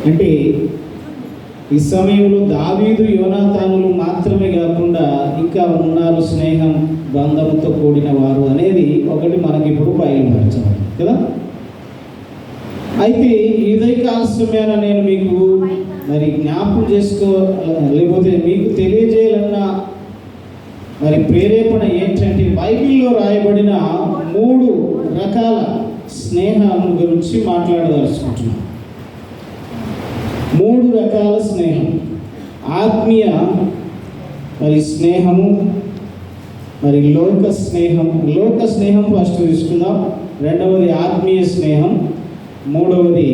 అంటే ఈ సమయంలో దావీదు యోనాతానులు మాత్రమే కాకుండా ఇంకా ఉన్నారు స్నేహం బంధంతో కూడిన వారు అనేది ఒకటి మనకి ఇప్పుడు బయలుపరచాలి కదా. అయితే ఇదే కాలస్యమైన నేను మీకు మరి జ్ఞాపకం లేకపోతే మీకు తెలియజేయాలన్న మరి ప్రేరేపణ ఏంటంటే బైబిల్లో రాయబడిన 3 రకాల స్నేహం గురించి మాట్లాడదలుచుకుంటున్నాను. 3 రకాల స్నేహం: ఆత్మీయ మరి స్నేహము, మరి లోక స్నేహం ఫస్ట్ తీసుకుందాం. రెండవది ఆత్మీయ స్నేహం, మూడవది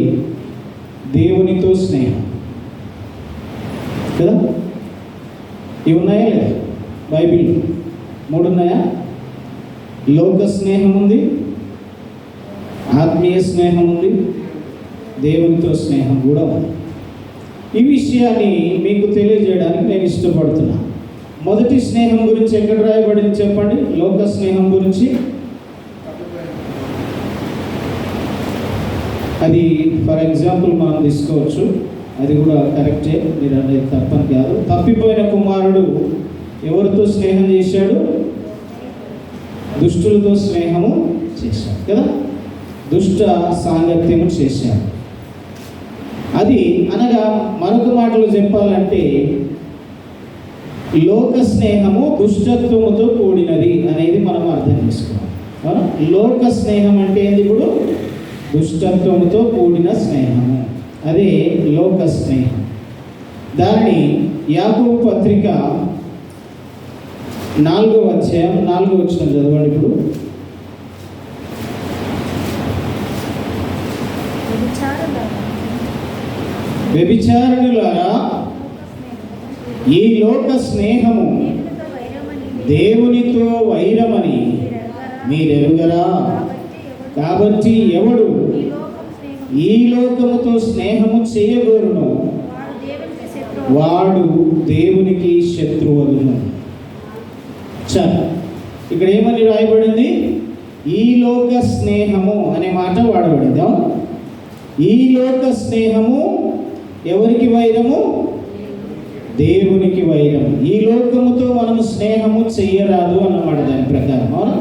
దేవునితో స్నేహం కదా. ఇవి ఉన్నాయా లేదా బైబిల్లో? 3 ఉన్నాయా? లోక స్నేహం ఉంది, ఆత్మీయ స్నేహం ఉంది, దేవునితో స్నేహం కూడా ఉంది. ఈ విషయాన్ని మీకు తెలియజేయడానికి నేను ఇష్టపడుతున్నా. మొదటి స్నేహం గురించి ఎక్కడ రాయబడింది చెప్పండి? లోక స్నేహం గురించి. అది ఫర్ ఎగ్జాంపుల్ మనం తీసుకోవచ్చు, అది కూడా కరెక్టే, మీరు అనేది తప్పని కాదు. తప్పిపోయిన కుమారుడు ఎవరితో స్నేహం చేశాడు? దుష్టులతో స్నేహము చేశాడు కదా, దుష్ట సాంగత్యము చేశాడు. అది అనగా మరొక మాటలో చెప్పాలంటే లోక స్నేహము దుష్టత్వముతో కూడినది అనేది మనం అర్థం చేసుకోవాలి. లోక స్నేహం అంటే ఏంది? ఇప్పుడు దుష్టత్వముతో కూడిన స్నేహము, అదే లోక స్నేహం. దానిని యాకోబు పత్రిక 4వ అధ్యాయం 4వ వచనం చదవండి. ఇప్పుడు వ్యభిచారులారా, ఈ లోక స్నేహము దేవునితో వైరమని మీరెరుగరా? కాబట్టి ఎవడు ఈ లోకముతో స్నేహము చేయగోరును వాడు దేవునికి శత్రువును. ఇక్కడ ఏమని రాయబడింది? ఈ లోక స్నేహము అనే మాట వాడబడింది. ఈ లోక స్నేహము ఎవరికి వైరము? దేవునికి వైరము. ఈ లోకముతో మనము స్నేహము చెయ్యరాదు అన్నమాట దాని ప్రకారం. అవునా?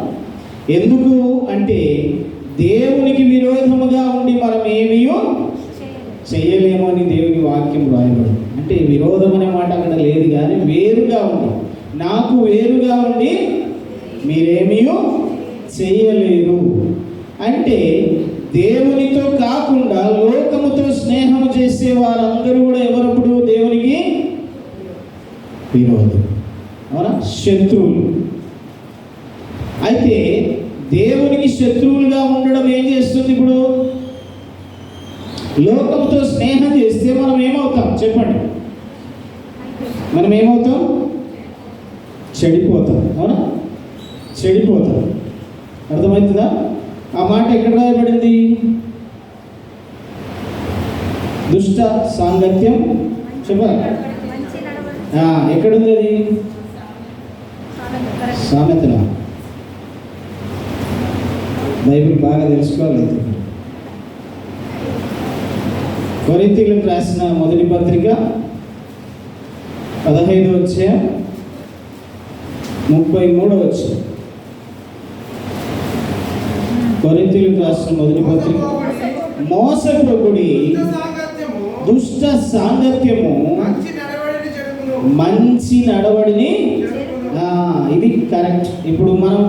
ఎందుకు అంటే దేవునికి విరోధముగా ఉండి మనం ఏమీ చెయ్యలేము అని దేవుని వాక్యం రాయబడింది. అంటే విరోధం అనే మాట అక్కడ లేదు, కానీ వేరుగా ఉండి, నాకు వేరుగా ఉండి మీరేమీ చెయ్యలేరు అంటే దేవునితో కాకుండా లోకముతో స్నేహం చేసే వారందరూ కూడా ఎవరప్పుడు దేవునికి విరోధం, అవునా? శత్రువులు. అయితే దేవునికి శత్రువులుగా ఉండడం ఏం చేస్తుంది? ఇప్పుడు లోకంతో స్నేహం చేస్తే మనం ఏమవుతాం చెప్పండి? మనం ఏమవుతాం? చెడిపోతాం, అవునా? చెడిపోతాం. అర్థమవుతుందా? ఆ మాట ఎక్కడ రాయబడింది? దుష్ట సాంగత్యం చెప్పాలి. ఎక్కడుంది అది? సామెతల. బైబిల్ బాగా తెలుసుకోవాలి. కొరింథీయులకు రాసిన మొదటి పత్రిక 15వ అధ్యాయం 33వ వచనం. కొరింథీయులకు రాసిన మొదటి పత్రిక. మోసపోకుడి, దుష్ట సాంగత్యము మంచి నడవడిని. ఇది కరెక్ట్. ఇప్పుడు మనం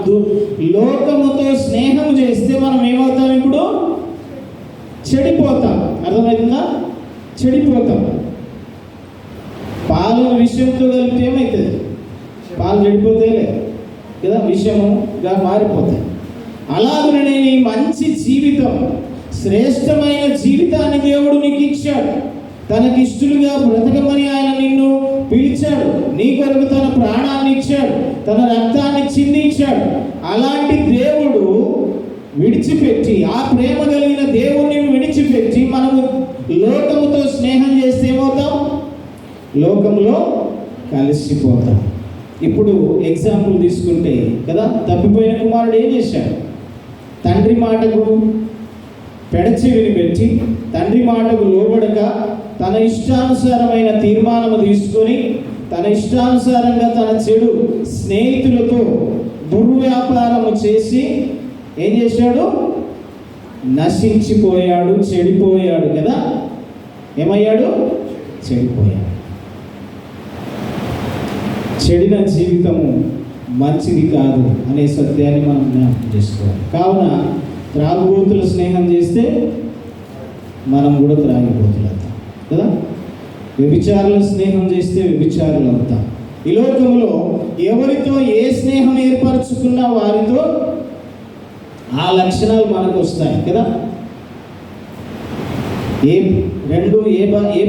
లోకముతో స్నేహం చేస్తే మనం ఏమవుతాం? ఇప్పుడు చెడిపోతాం. అర్థమవుతుందా? చెడిపోతాం. పాలను విషయంతో కలిపితే ఏమవుతుంది? పాలు చెడిపోతాయి కదా, విషముగా మారిపోతాయి. అలాగనే ఈ మంచి జీవితం, శ్రేష్టమైన జీవితాన్ని దేవుడు నీకు ఇచ్చాడు. తనకిష్టులుగా బ్రతకమని ఆయన నిన్ను పిలిచాడు. నీ కొరకు తన ప్రాణాన్ని ఇచ్చాడు, తన రక్తాన్ని చిందించాడు. అలాంటి దేవుడు విడిచిపెట్టి, ఆ ప్రేమ కలిగిన దేవుణ్ణి విడిచిపెట్టి మనము లోకముతో స్నేహం చేస్తే ఏమవుతాం? లోకంలో కలిసిపోతాం. ఇప్పుడు ఎగ్జాంపుల్ తీసుకుంటే కదా, తప్పిపోయిన కుమారుడు ఏం చేశాడు? తండ్రి మాటకు పెడచెవిని పెట్టి, తండ్రి మాటకు లోబడక తన ఇష్టానుసారమైన తీర్మానము తీసుకొని తన ఇష్టానుసారంగా తన చెడు స్నేహితులతో దుర్వ్యాపారము చేసి ఏం చేశాడు? నశించిపోయాడు, చెడిపోయాడు కదా. ఏమయ్యాడు? చెడిపోయాడు. చెడిన జీవితము మంచిది కాదు అనే సత్యాన్ని మనం జ్ఞాపకం చేసుకోవాలి. కావున త్రాగుబోతుల స్నేహం చేస్తే మనం కూడా త్రాగిపోతులు అవుతాం కదా. వ్యభిచారుల స్నేహం చేస్తే వ్యభిచారులు అవుతాం. ఈ లోకంలో ఎవరితో ఏ స్నేహం ఏర్పరచుకున్నా వారితో ఆ లక్షణాలు మనకు వస్తాయి కదా. ఏ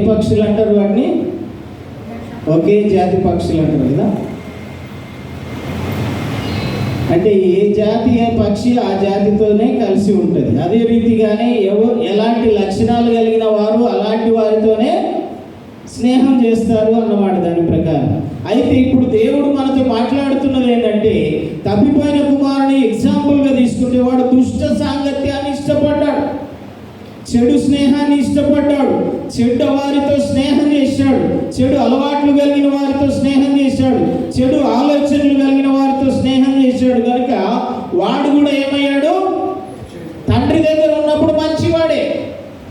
పక్షులు అంటారు వాటిని? ఒకే జాతి పక్షులు అంటారు కదా. అంటే ఏ జాతి ఏ పక్షి ఆ జాతితోనే కలిసి ఉంటుంది. అదే రీతిగానే ఎలాంటి లక్షణాలు కలిగిన వారు అలాంటి వారితోనే స్నేహం చేస్తారు అన్నమాట దాని ప్రకారం. అయితే ఇప్పుడు దేవుడు మనతో మాట్లాడుతున్నది ఏంటంటే, తప్పిపోయిన కుమారుని ఎగ్జాంపుల్గా తీసుకుంటే వాడు దుష్ట సాంగత్యాన్ని ఇష్టపడ్డాడు, చెడు స్నేహాన్ని ఇష్టపడ్డాడు, చెడ్డ వారితో స్నేహం చేశాడు, చెడు అలవాట్లు కలిగిన వారితో స్నేహం చేశాడు, చెడు ఆలోచనలు కలిగిన వారితో స్నేహం చేశాడు. కనుక వాడు కూడా ఏమయ్యాడు? తండ్రి దగ్గర ఉన్నప్పుడు మంచివాడే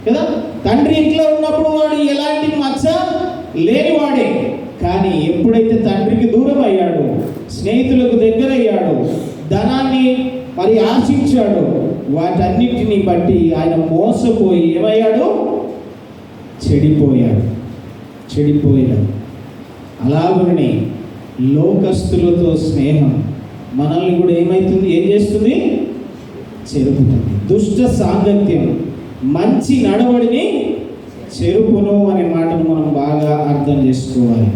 కదా. తండ్రి ఇంట్లో ఉన్నప్పుడు వాడు ఎలాంటి మచ్చ లేనివాడే. కానీ ఎప్పుడైతే తండ్రికి దూరం అయ్యాడో, స్నేహితులకు దగ్గర అయ్యాడో, ధనాన్ని మరి ఆశించాడో, వాటన్నిటిని బట్టి ఆయన మోసపోయి ఏమయ్యాడు? చెడిపోయాడు. అలాగనే లోకస్తులతో స్నేహం మనల్ని కూడా ఏం చేస్తుంది? చెరుపుతుంది. దుష్ట సాంగత్యం మంచి నడవడిని చెరుపును అనే మాటను మనం బాగా అర్థం చేసుకోవాలి.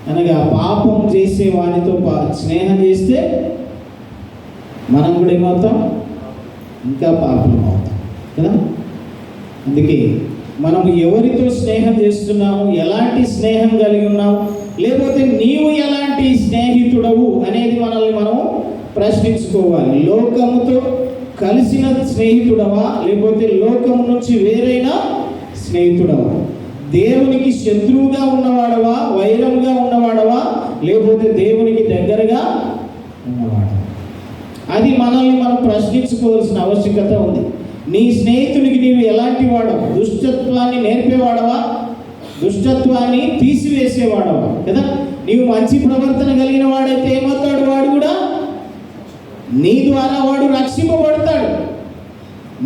అనగా పాపం చేసే వానితో స్నేహం చేస్తే మనం కూడా ఏమవుతాం? ఇంకా పాపం అవుతాం కదా. అందుకే మనం ఎవరితో స్నేహం చేస్తున్నాము, ఎలాంటి స్నేహం కలిగి ఉన్నాము, లేకపోతే నీవు ఎలాంటి స్నేహితుడవు అనేది మనల్ని మనం ప్రశ్నించుకోవాలి. లోకముతో కలిసిన స్నేహితుడవా, లేకపోతే లోకము నుంచి వేరైన స్నేహితుడవా? దేవునికి శత్రువుగా ఉన్నవాడవా, వైరముగా ఉన్నవాడవా, లేకపోతే దేవునికి దగ్గరగా ఉన్నవాడవా? అది మనల్ని మనం ప్రశ్నించుకోవాల్సిన ఆవశ్యకత ఉంది. నీ స్నేహితునికి నీవు ఎలాంటి వాడవు? దుష్టత్వాన్ని నేర్పేవాడవా, దుష్టత్వాన్ని తీసివేసేవాడవా కదా. నీవు మంచి ప్రవర్తన కలిగిన వాడైతే ఏమవుతాడు? వాడు కూడా నీ ద్వారా వాడు రక్షింపబడతాడు,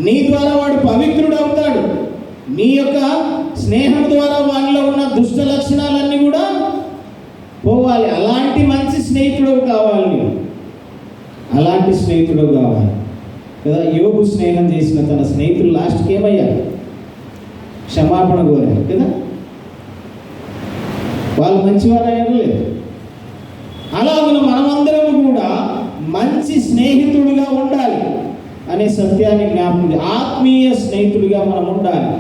నీ ద్వారా వాడు పవిత్రుడు అవుతాడు. నీ యొక్క స్నేహం ద్వారా వానిలో ఉన్న దుష్ట లక్షణాలన్నీ కూడా పోవాలి. అలాంటి మంచి స్నేహితుడు కావాలి నీవు, అలాంటి స్నేహితుడు కావాలి కదా. యోబు స్నేహం చేసిన తన స్నేహితులు లాస్ట్కి ఏమయ్యారు? క్షమాపణ కోరారు కదా. వాళ్ళు మంచివారయ్యారు లేదు. అలాగే మనమందరం కూడా మంచి స్నేహితుడిగా ఉండాలి అనే సత్యాన్ని జ్ఞాపకం. ఆత్మీయ స్నేహితుడిగా మనం ఉండాలి,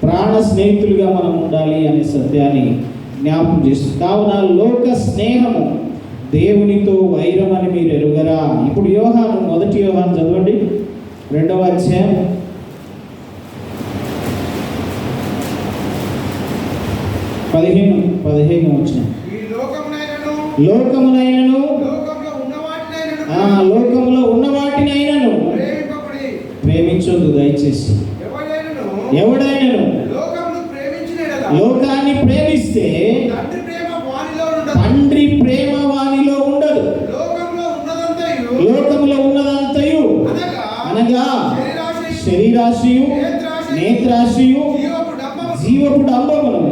ప్రాణ స్నేహితులుగా మనం ఉండాలి అనే సత్యాన్ని జ్ఞాపకం చేస్తుంది. కావున లోక స్నేహము దేవునితో వైరం అని మీరు ఎరుగరా. ఇప్పుడు యోహాను, 1 యోహాను చదవండి, 2వ అధ్యాయం 15 వచ్చిన. లోకమునైనను లోకంలో ఉన్న వాటినైనను ప్రేమించొద్దు దయచేసి. ఎవడైనను లోకాన్ని ప్రేమిస్తే తండ్రి ప్రేమ వానిలో ఉండదు. లోకంలో ఉన్నదంతయు అనగా శరీరాశయు, నేత్రాశయు, జీవపు డంబమును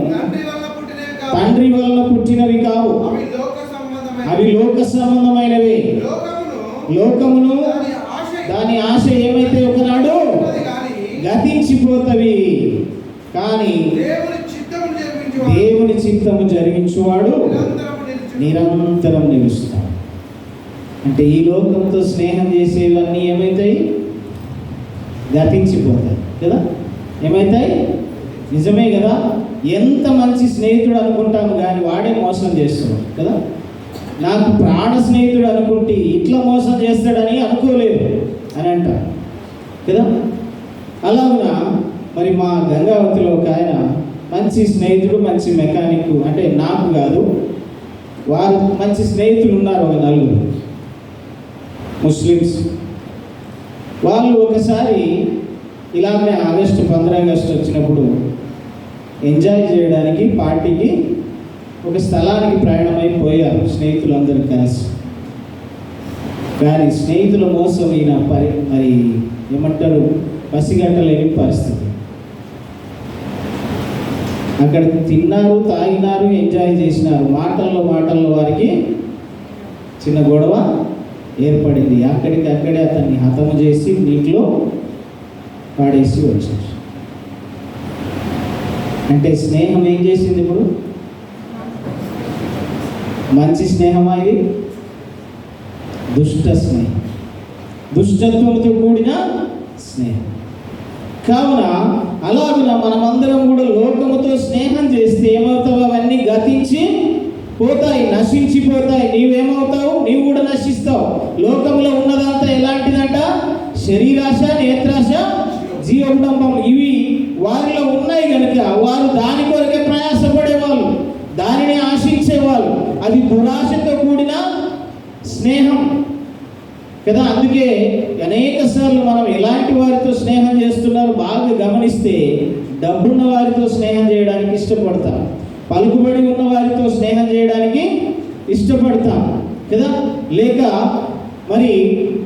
తండ్రి వలన పుట్టినవి కావు, అవి లోక సంబంధమైనవి. లోకమును దాని ఆశ ఏమైతే ఒకనాడు గతించిపోతవి, కానీ దేవుని చిత్తము జరిగించువాడు నిరంతరం నిలుస్తాడు. అంటే ఈ లోకంతో స్నేహం చేసేవన్నీ ఏమవుతాయి? గతించిపోతాయి కదా. ఏమవుతాయి? నిజమే కదా. ఎంత మంచి స్నేహితుడు అనుకుంటాము కానీ వాడే మోసం చేస్తున్నాడు కదా. నాకు ప్రాణ స్నేహితుడు అనుకుంటే ఇట్లా మోసం చేస్తాడని అనుకోలేదు అని అంటారు కదా. అలాగున మరి మా గంగావతిలో ఒక ఆయన మంచి మంచి స్నేహితుడు, మంచి మెకానిక్, అంటే నాకు కాదు, వారు మంచి స్నేహితులు ఉన్నారు ఒక నలుగురు ముస్లిమ్స్. వాళ్ళు ఒకసారి ఇలాగే ఆగస్టు 15 ఆగస్టు వచ్చినప్పుడు ఎంజాయ్ చేయడానికి పార్టీకి ఒక స్థలానికి ప్రయాణమైపోయారు స్నేహితులందరూ కలిసి. కానీ స్నేహితుల మోసం ఈయన మరి ఏమంటారు, పసిగట్టలేని పరిస్థితి. అక్కడ తిన్నారు, తాగినారు, ఎంజాయ్ చేసినారు. మాటల్లో వారికి చిన్న గొడవ ఏర్పడింది. అక్కడే అతన్ని హతము చేసి నీటిలో పాడేసి వచ్చారు. అంటే స్నేహం ఏం చేసింది? ఇప్పుడు మంచి స్నేహమా ఇది? దుష్ట స్నేహం, దుష్టత్వంతో కూడిన స్నేహం. కావున అలాగున మనమందరం కూడా లోకముతో స్నేహం చేస్తే ఏమవుతావు? అవన్నీ గతించి పోతాయి, నశించిపోతాయి. నీవేమవుతావు? నీవు కూడా నశిస్తావు. లోకంలో ఉన్నదంతా ఎలాంటిదంట? శరీరాశ, నేత్రాశ, జీవడంబం. ఇవి వారిలో ఉన్నాయి కనుక వారు దాని కొరకే ప్రయాసపడేవాళ్ళు, దానిని ఆశించేవాళ్ళు. అది దురాశతో కూడిన స్నేహం కదా. అందుకే అనేక సార్లు మనం ఎలాంటి వారితో స్నేహం చేస్తున్నారు బాగా గమనిస్తే, డబ్బున్న వారితో స్నేహం చేయడానికి ఇష్టపడతాం, పలుకుబడి ఉన్న వారితో స్నేహం చేయడానికి ఇష్టపడతాం కదా. లేక మరి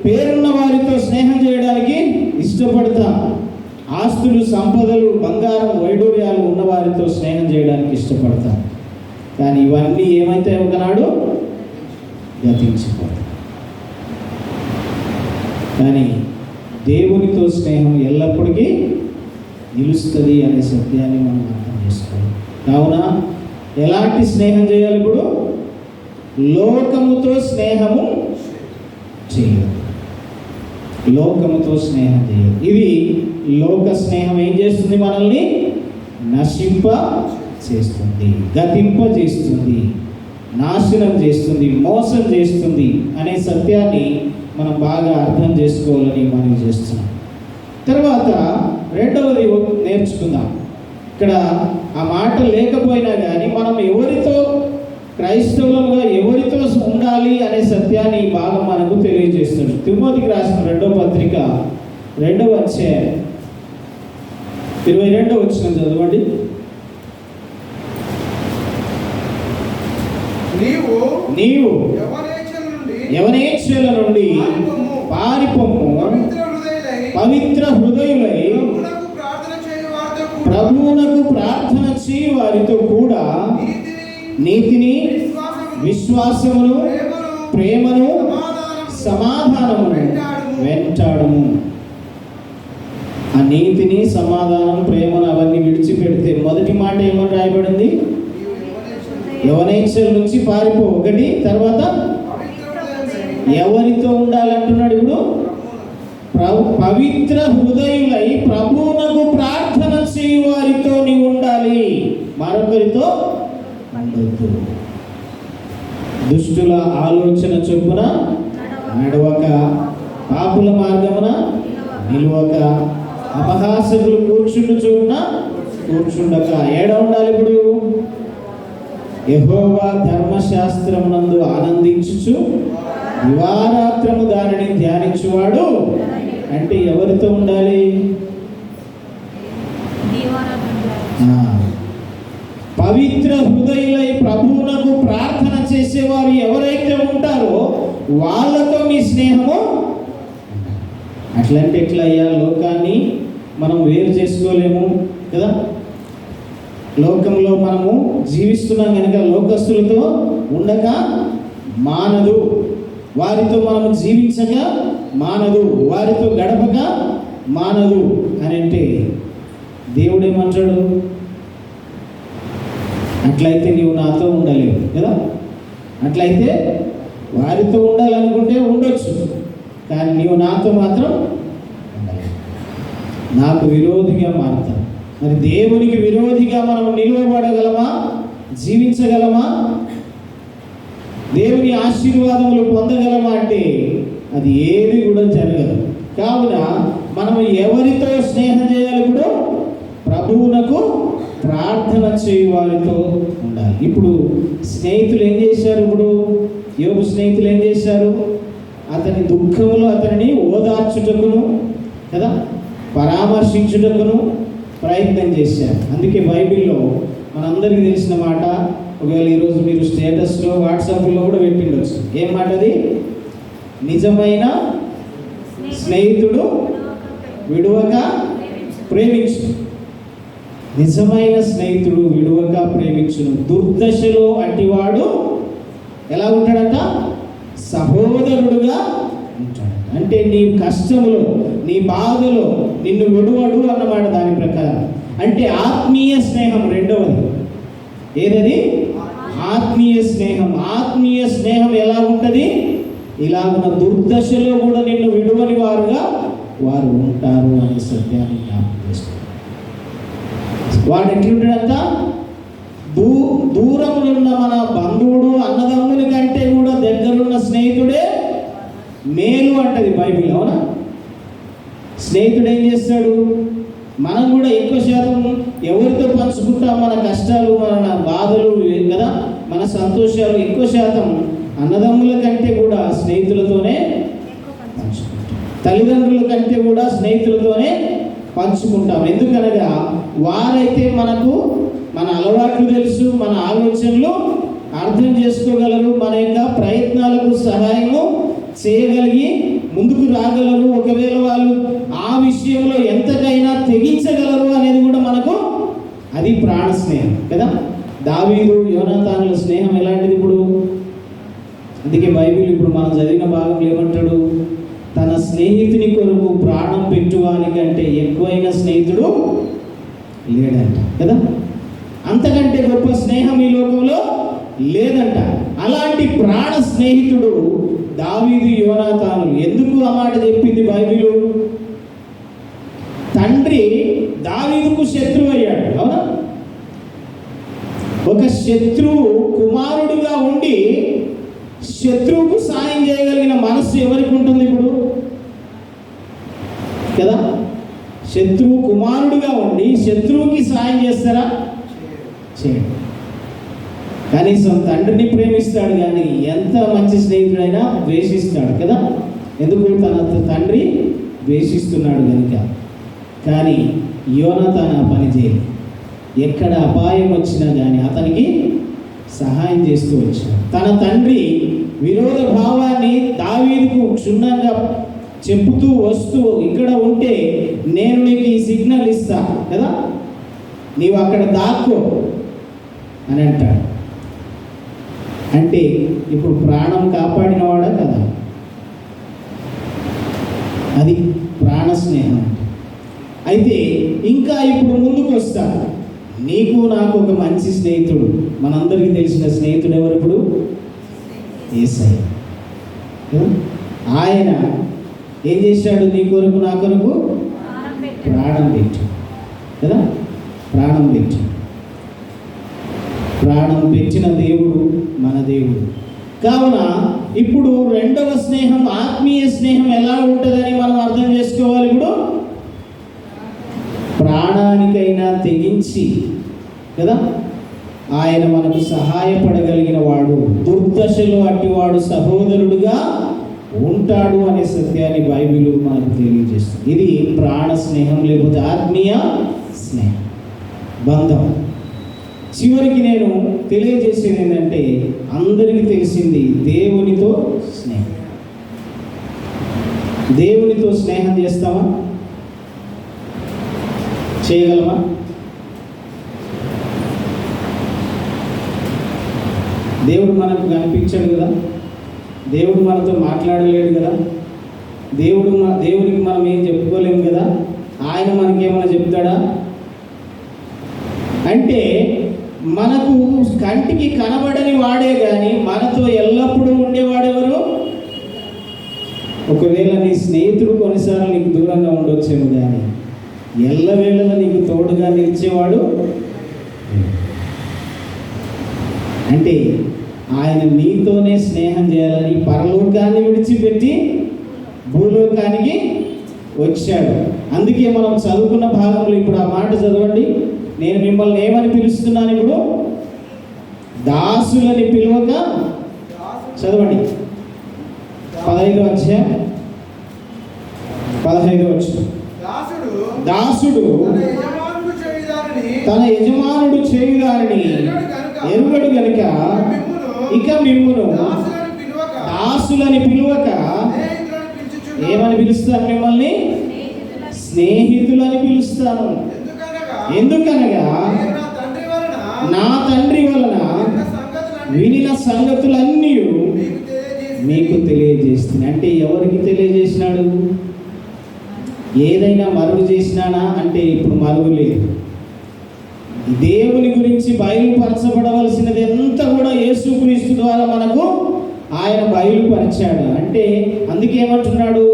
పేరున్న వారితో స్నేహం చేయడానికి ఇష్టపడతాం. ఆస్తులు, సంపదలు, బంగారం, వైడూర్యాలు ఉన్న వారితో స్నేహం చేయడానికి ఇష్టపడతాం. కానీ ఇవన్నీ ఏమైతే ఒకనాడు గతించిపోతాయి. కానీ దేవునితో స్నేహం ఎల్లప్పటికీ నిలుస్తుంది అనే సత్యాన్ని మనం అర్థం చేసుకోవాలి. కావున ఎలాంటి స్నేహం చేయాలి? ఇప్పుడు లోకముతో స్నేహము చేయాలి. లోకముతో స్నేహం చేయాలి. ఇది లోక స్నేహం ఏం చేస్తుంది? మనల్ని నశింప చేస్తుంది, గతింప చేస్తుంది, నాశనం చేస్తుంది, మోసం చేస్తుంది అనే సత్యాన్ని మనం బాగా అర్థం చేసుకోవాలని మనం చేస్తున్నాం. తర్వాత రెండవది నేర్చుకుందాం. ఇక్కడ ఆ మాట లేకపోయినా కానీ మనం ఎవరితో, క్రైస్తవులుగా ఎవరితో ఉండాలి అనే సత్యాన్ని బాగా మనకు తెలియజేస్తుంది. తిమోతికి రాసిన 2వ పత్రిక 2వ అధ్యాయం 22వ వచనం చదవండి. నీవు యవనేచ్ఛల నుండి పారిపోము, పవిత్ర హృదయులై ప్రభువునకు ప్రార్థన చేయు వారితో కూడా నీతిని, విశ్వాసమును, ప్రేమను, సమాధానమును వెంటాడము. ఆ నీతిని, సమాధానం, ప్రేమను అవన్నీ విడిచిపెడితే మొదటి మాట ఏమని రాయబడింది? యవనేచ్ఛల నుంచి పారిపో ఒకటి. తర్వాత ఎవరితో ఉండాలంటున్నాడు? ఇప్పుడు పవిత్ర హృదయులై ప్రభువునకు ప్రార్థన చేయు వారితో నీవు ఉండాలి, మరొకరితో ఉండొద్దు. దుష్టుల ఆలోచన చొప్పున నడవక, పాపుల మార్గమున నిలువక, అపహాసకులు కూర్చుండు చోటున కూర్చుండక. ఏడ ఉండాలి? ఇప్పుడు యెహోవా ధర్మశాస్త్రమునందు ఆనందించుచు దివారాత్రము దానిని ధ్యానించువాడు. అంటే ఎవరితో ఉండాలి? పవిత్ర హృదయులై ప్రభువునకు ప్రార్థన చేసేవారు ఎవరైతే ఉంటారో వాళ్ళతో మీ స్నేహము. అట్లంటే ఎట్లా అయ్యా? లోకాన్ని మనం వేరు చేసుకోలేము కదా. లోకంలో మనము జీవిస్తున్నాం కనుక లోకస్తులతో ఉండక మానదు, వారితో మనము జీవించక మానదు, వారితో గడపక మానదు అని అంటే దేవుడు ఏమంటాడు? అట్లయితే నీవు నాతో ఉండలేవు కదా. అట్లయితే వారితో ఉండాలనుకుంటే ఉండొచ్చు, కానీ నీవు నాతో మాత్రం ఉండలేవు. నాకు విరోధిగా మారుతావు. మరి దేవునికి విరోధిగా మనం నిలువబడగలమా? జీవించగలమా? దేవుని ఆశీర్వాదములు పొందగలమా? అంటే అది ఏది కూడా జరగదు. కావున మనం ఎవరితో స్నేహం చేయాలి? ఇప్పుడు ప్రభువునకు ప్రార్థన చేయు వారితో ఉండాలి. ఇప్పుడు స్నేహితులు ఏం చేశారు? ఇప్పుడు యోబు స్నేహితులు ఏం చేశారు? అతని దుఃఖంలో అతనిని ఓదార్చుటకును కదా, పరామర్శించుటకును ప్రయత్నం చేశారు. అందుకే బైబిల్లో మనందరికీ తెలిసిన మాట, ఒకవేళ ఈరోజు మీరు స్టేటస్లో వాట్సాప్లో కూడా పెట్టిండొచ్చు. ఏం మాట అది? నిజమైన స్నేహితుడు విడువక ప్రేమించు. నిజమైన స్నేహితుడు విడువక ప్రేమించును. దుర్దశలో అట్టివాడు ఎలా ఉంటాడంట? సహోదరుడుగా ఉంటాడు. అంటే నీ కష్టములో, నీ బాధలో నిన్ను విడువడు అన్నమాట దాని ప్రకారం. అంటే ఆత్మీయ స్నేహం రెండవది. ఏదది? ఆత్మీయ స్నేహం. ఆత్మీయ స్నేహం ఎలా ఉంటుంది? ఇలాగున్న దుర్దశలో కూడా నిన్ను విడువని వారుగా వారు ఉంటారు అనే సత్యాన్ని జ్ఞాపకం చేస్తారు. వాడు ఎట్లుంటాడంట? దూరంలో ఉన్న మన బంధువుడు, అన్నదమ్ముల కంటే కూడా దగ్గరున్న స్నేహితుడే మేలు అంటది బైబిల్. అవునా? స్నేహితుడు ఏం చేస్తాడు? మనం కూడా ఎక్కువ శాతం ఎవరితో పంచుకుంటాం? మన కష్టాలు, మన బాధలు కదా, మన సంతోషాలు ఎక్కువ శాతం అన్నదమ్ముల కంటే కూడా స్నేహితులతోనే పంచుకుంటాం. తల్లిదండ్రుల కంటే కూడా స్నేహితులతోనే పంచుకుంటాం. ఎందుకనగా వారైతే మనకు మన అలవాట్లు తెలుసు, మన ఆలోచనలు అర్థం చేసుకోగలరు, మన యొక్క ప్రయత్నాలకు సహాయము చేయగలిగి ముందుకు రాగలరు. ఒకవేళ వాళ్ళు ఆ విషయంలో ఎంతకైనా తెగించగలరు అనేది కూడా మనకు అది ప్రాణ స్నేహం కదా. దావీదు యోనాతానుల స్నేహం ఎలాంటిది? ఇప్పుడు అందుకే బైబిల్ ఇప్పుడు మనం చదివిన భాగం ఏమంటాడు? తన స్నేహితుని కొరకు ప్రాణం పెట్టువానికంటే ఎక్కువైన స్నేహితుడు లేడంట కదా. అంతకంటే గొప్ప స్నేహం ఈ లోకంలో లేదంట. అలాంటి ప్రాణ స్నేహితుడు దావీదు యోనాతానులు. ఎందుకు ఆ మాట చెప్పింది బైబిలు? తండ్రి దావీదుకు శత్రువు అయ్యాడు. అవునా? ఒక శత్రువు కుమారుడుగా ఉండి శత్రువుకు సాయం చేయగలిగిన మనస్సు ఎవరికి ఉంటుంది ఇప్పుడు కదా? శత్రువు కుమారుడుగా ఉండి శత్రువుకి సాయం చేస్తారా? చేయడు. కనీసం తండ్రిని ప్రేమిస్తాడు, కానీ ఎంత మంచి స్నేహితుడైనా ద్వేషిస్తాడు కదా. ఎందుకు? తన తండ్రి ద్వేషిస్తున్నాడు కనుక. కానీ యోనాతాను ఆ పని చేయలేదు. ఎక్కడ అపాయం వచ్చినా కానీ అతనికి సహాయం చేస్తూ వచ్చాడు. తన తండ్రి విరోధ భావాన్ని దావీదుకు క్షుణ్ణంగా చెబుతూ వస్తూ, ఇక్కడ ఉంటే నేను నీకు ఈ సిగ్నల్ ఇస్తా కదా, నీవు అక్కడ దాక్కో అని అంటాడు. అంటే ఇప్పుడు ప్రాణం కాపాడినవాడా కదా. అది ప్రాణ స్నేహం. అయితే ఇంకా ఇప్పుడు ముందుకు వస్తా. నీకు నాకు ఒక మంచి స్నేహితుడు, మనందరికీ తెలిసిన స్నేహితుడు ఎవరు? ఇప్పుడు యేసయ్య. ఆయన ఏం చేశాడు? నీ కొరకు నా కొరకు ప్రాణం పెట్టాడు కదా. ప్రాణం పెట్టాడు. ప్రాణం పెట్టిన దేవుడు మన దేవుడు. కావున ఇప్పుడు రెండవ స్నేహం, ఆత్మీయ స్నేహం ఎలా ఉంటుందని మనం అర్థం చేసుకోవాలి. ఇప్పుడు ప్రాణానికైనా తెగించి కదా ఆయన మనకు సహాయపడగలిగిన వాడు, దుర్దశలో అట్టివాడు సహోదరుడుగా ఉంటాడు అనే సత్యాన్ని బైబిల్ మనకు తెలియజేస్తుంది. ఇది ప్రాణ స్నేహం, లేకపోతే ఆత్మీయ స్నేహం, బంధం. చివరికి నేను తెలియజేసేది ఏంటంటే, అందరికీ తెలిసింది దేవునితో స్నేహం. దేవునితో స్నేహం చేస్తామా? చేయగలమా? దేవుడు మనకు కనిపించాడు కదా, దేవుడు మనతో మాట్లాడలేడు కదా, దేవునికి మనం ఏం చెప్పుకోలేము కదా. ఆయన మనకేమైనా చెప్తాడా? అంటే మనకు కంటికి కనబడని వాడే కానీ మనతో ఎల్లప్పుడూ ఉండేవాడెవరు? ఒకవేళ నీ స్నేహితుడు కొన్నిసార్లు నీకు దూరంగా ఉండొచ్చేమో, కానీ ఎల్లవేళలా నీకు తోడుగా నిలిచేవాడు. అంటే ఆయన నీతోనే స్నేహం చేయాలని పరలోకాన్ని విడిచిపెట్టి భూలోకానికి వచ్చాడు. అందుకే మనం చదువుకున్న భాగంలో ఇప్పుడు ఆ మాట చదవండి. నేను మిమ్మల్ని ఏమని పిలుస్తున్నాను ఇప్పుడు? దాసులని పిలువక, చదవండి 15వ అధ్యాయం 15వ వచనం. దాసుడు తన యజమానుడు చేయుదారని ఎరుగడు గనుక ఇక మిమ్మును దాసులని పిలువక ఏమని పిలుస్తాను? మిమ్మల్ని స్నేహితులని పిలుస్తాను. ఎందుకనగా నా తండ్రి వలన వినిన సంగతులన్నీ మీకు తెలియజేస్తున్నాయి. అంటే ఎవరికి తెలియజేసినాడు? ఏదైనా మరుగు చేసినానా అంటే ఇప్పుడు మరుగు లేదు. దేవుని గురించి బయలుపరచబడవలసినది ఎంత కూడా యేసుక్రీస్తు ద్వారా మనకు ఆయన బయలుపరిచాడు. అంటే అందుకేమంటున్నాడు?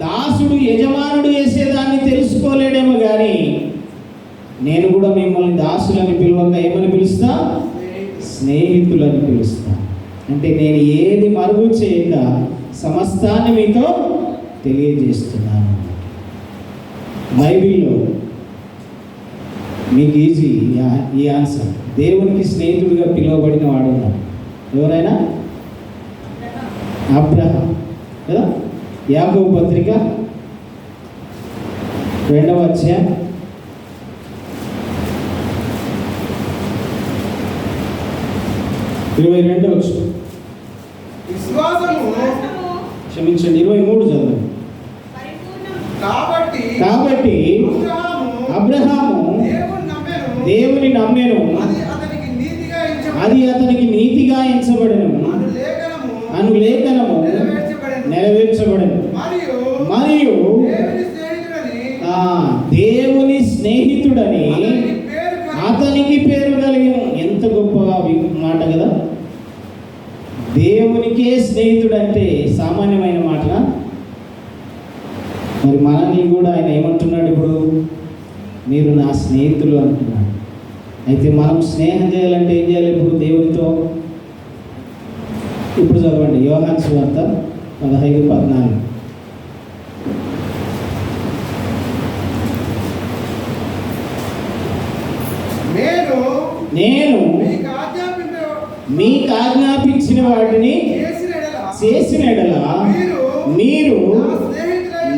దాసుడు యజమానుడు చేసేదాన్ని తెలుసుకోలేడేమో కానీ నేను కూడా మిమ్మల్ని దాసులని పిలువక ఏమని పిలుస్తా? స్నేహితులని పిలుస్తా. అంటే నేను ఏది మరుగు చేయక సమస్తాన్ని మీతో తెలియజేస్తున్నాను. బైబిల్లో మీకు ఈజీ ఈ ఆన్సర్. దేవునికి స్నేహితుడిగా పిలువబడిన వాడు ఉన్నాడు. ఎవరైనా? అబ్రహాం కదా. యాకోబు పత్రిక 2వ అధ్యాయం 22వ వచనం. క్షమించండి 23 చదవండి. కాబట్టి అబ్రహాము దేవుని నమ్మెను, అది అతనికి నీతిగా ఎంచబడెను అను లేఖనము నెరవేర్చబడెను. మరియు దేవుని స్నేహితుడని అతనికి పేరు కలిగిన. ఎంత గొప్ప మాట కదా. దేవునికే స్నేహితుడు అంటే సామాన్యమైన మాట. మరి మనల్ని కూడా ఆయన ఏమంటున్నాడు? ఇప్పుడు మీరు నా స్నేహితులు అంటున్నాడు. అయితే మనం స్నేహం చేయాలంటే ఏం చేయాలి ఇప్పుడు దేవునితో? ఇప్పుడు చదవండి యోహాను సువార్త 15:14. నేను మీకు ఆజ్ఞాపించిన వాటిని చేసిన ఎడల మీరు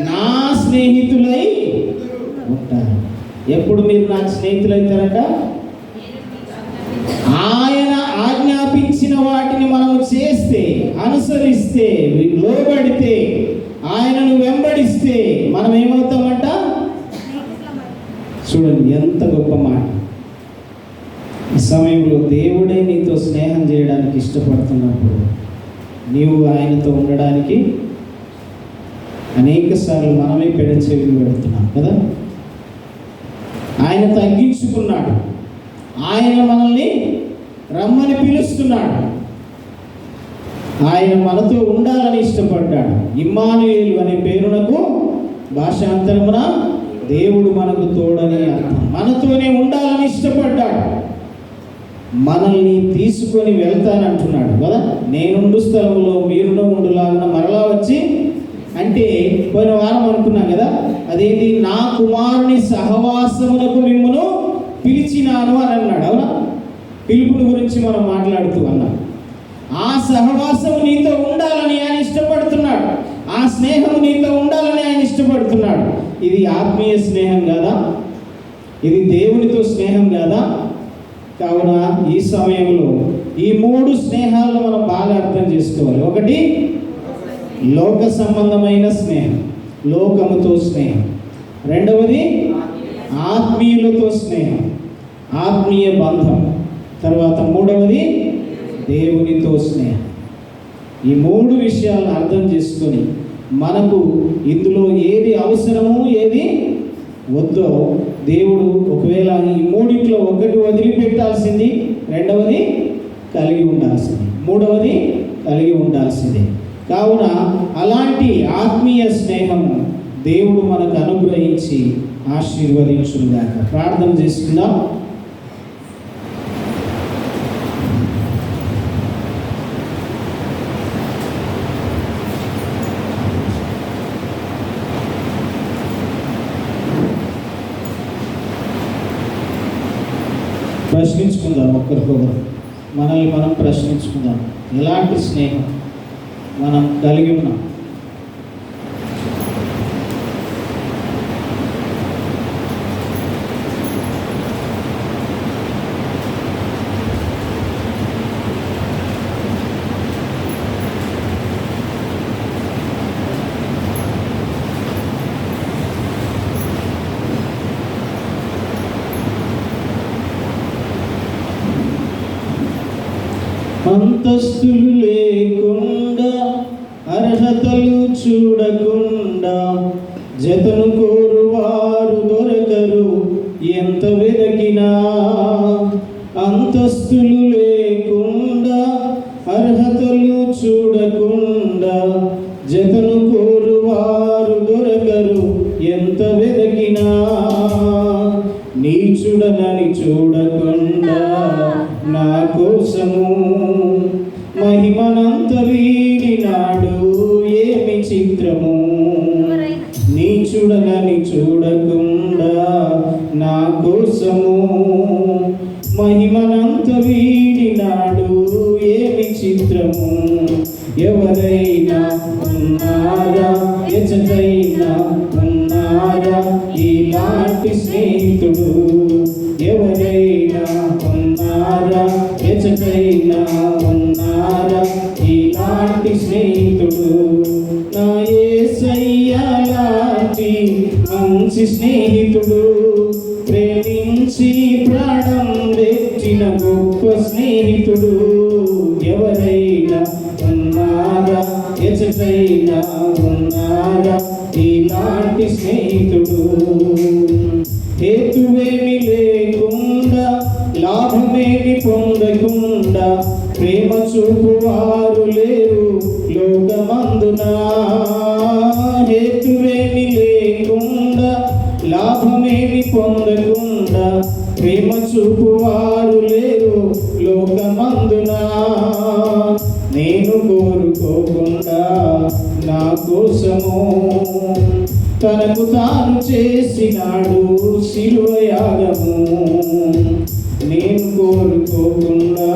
నా స్నేహితులై ఉంటారు. ఎప్పుడు మీరు నాకు స్నేహితులైతారట? ఆయన ఆజ్ఞాపించిన వాటిని మనం చేస్తే, అనుసరిస్తే, లోబడితే, ఆయనను వెంబడిస్తే మనం ఏమవుతామంట? చూడండి ఎంత గొప్ప మాట. ఈ సమయంలో దేవుడే నీతో స్నేహం చేయడానికి ఇష్టపడుతున్నప్పుడు నీవు ఆయనతో ఉండడానికి అనేక సార్లు మనమే పెడచెవిని పెడుతున్నాం కదా. ఆయన తగ్గించుకున్నాడు. ఆయన మనల్ని రమ్మని పిలుస్తున్నాడు. ఆయన మనతో ఉండాలని ఇష్టపడ్డాడు. ఇమ్మానుయేలు అనే పేరునకు భాషాంతరమున దేవుడు మనకు తోడని అర్థం. మనతోనే ఉండాలని ఇష్టపడ్డాడు. మనల్ని తీసుకొని వెళ్తానంటున్నాడు కదా. నేనుండు స్థలంలో మీరును ఉండులాగా మరలా వచ్చి, అంటే పోయిన వారం అనుకున్నాం కదా, అదేంటి? నా కుమారుని సహవాసమునకు మిమ్మును పిలిచినాను అని అన్నాడు. అవునా? పిలుపుని గురించి మనం మాట్లాడుతూ అన్నాం. ఆ సహవాసము నీతో ఉండాలని ఆయన ఇష్టపడుతున్నాడు. ఆ స్నేహం నీతో ఉండాలని ఆయన ఇష్టపడుతున్నాడు. ఇది ఆత్మీయ స్నేహం కాదా? ఇది దేవునితో స్నేహం కాదా? కావున ఈ సమయంలో ఈ 3 స్నేహాలను మనం బాగా అర్థం చేసుకోవాలి. ఒకటి లోక సంబంధమైన స్నేహం, లోకముతో స్నేహం. రెండవది ఆత్మీయులతో స్నేహం, ఆత్మీయ బంధం. తర్వాత మూడవది దేవునితో స్నేహం. ఈ 3 విషయాలను అర్థం చేసుకొని మనకు ఇందులో ఏది అవసరమో ఏది వద్దో దేవుడు ఒకవేళ ఈ 3 ఒకటి వదిలిపెట్టాల్సింది, రెండవది కలిగి ఉండాల్సింది, మూడవది కలిగి ఉండాల్సింది. కావున అలాంటి ఆత్మీయ స్నేహము దేవుడు మనకు అనుగ్రహించి ఆశీర్వదించుగాక. ప్రార్థన చేసుకుందాం. ప్రశ్నించుకుందాం, ఒకరికొకరు మనల్ని మనం ప్రశ్నించుకుందాం. ఎలాంటి స్నేహం మనం కలిగి ఉన్నాం? అంతస్తులు లేకుండా, అర్హతలు చూడకుండా, జతను కోరువారు దొరకరు ఎంత వెదకినా. అంతస్తులు లేకుండా, అర్హతలు చూడకుండా, జతను కోరువారు దొరకరు ఎంత వెదకినా. నీచుడనని చూడకుండా నా కోసము మహిమనంత వీడినాడు, ఏమి చిత్రము. నీచుడనని చూడకుండా నా కోసము మహిమనంత వీడినాడు, ఏమి చిత్రము. ఎవరైనా ఉన్నారా, ఎచటైనా ఉన్నారా ఇలాంటి స్నేహితుడు? ఎవరైనా ఉన్నారా, ఎచటైనా ఉన్నారా ఇలాంటి స్నేహితుడు? నా యేసయ్య లాంటి మంచి స్నేహితుడు, ప్రేమించి ప్రాణం పెట్టిన గొప్ప స్నేహితుడు. ఎవరైనా ఉన్నారా, ఎచటైనా ఉన్నారా ఇలాంటి స్నేహితుడు? హేతువేమి లేకుండా, లాభమేమి పొందకుండా, ప్రేమ చూపువారు లేరు లోకమందున. హేతువేమి లేకుండా, లాభమేమి పొందకుండా, ప్రేమ చూపువారు లేరు లోకమందున. నేను కోరుకోకుండా నా కోసము తనకు తాను చేసినాడు శిలువ యాగము. నేను కోరుకోకుండా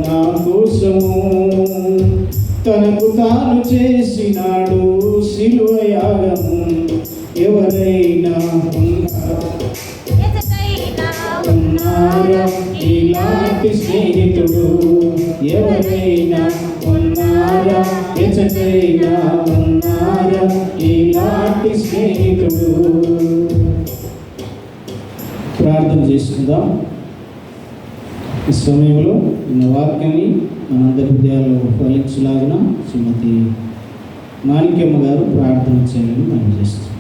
నా కోసము తనకు తాను చేసినాడు శిలువ యాగము. ఎవరైనా ఉన్నారా ఇలాంటి స్నేహితుడు? ఎవరైనా ఉన్నారా, ఎచటైనా ఉన్నారా ఇలాంటి స్నేహితుడు? ప్రార్థన చేసుకుందాం. ఈ సమయంలో ఉన్న వాక్యాన్ని మనందరి హృదయాల్లో ఫలించలాగిన శ్రీమతి మాణిక్యమ్మ గారు ప్రార్థన చేయాలని మనం చేస్తాం.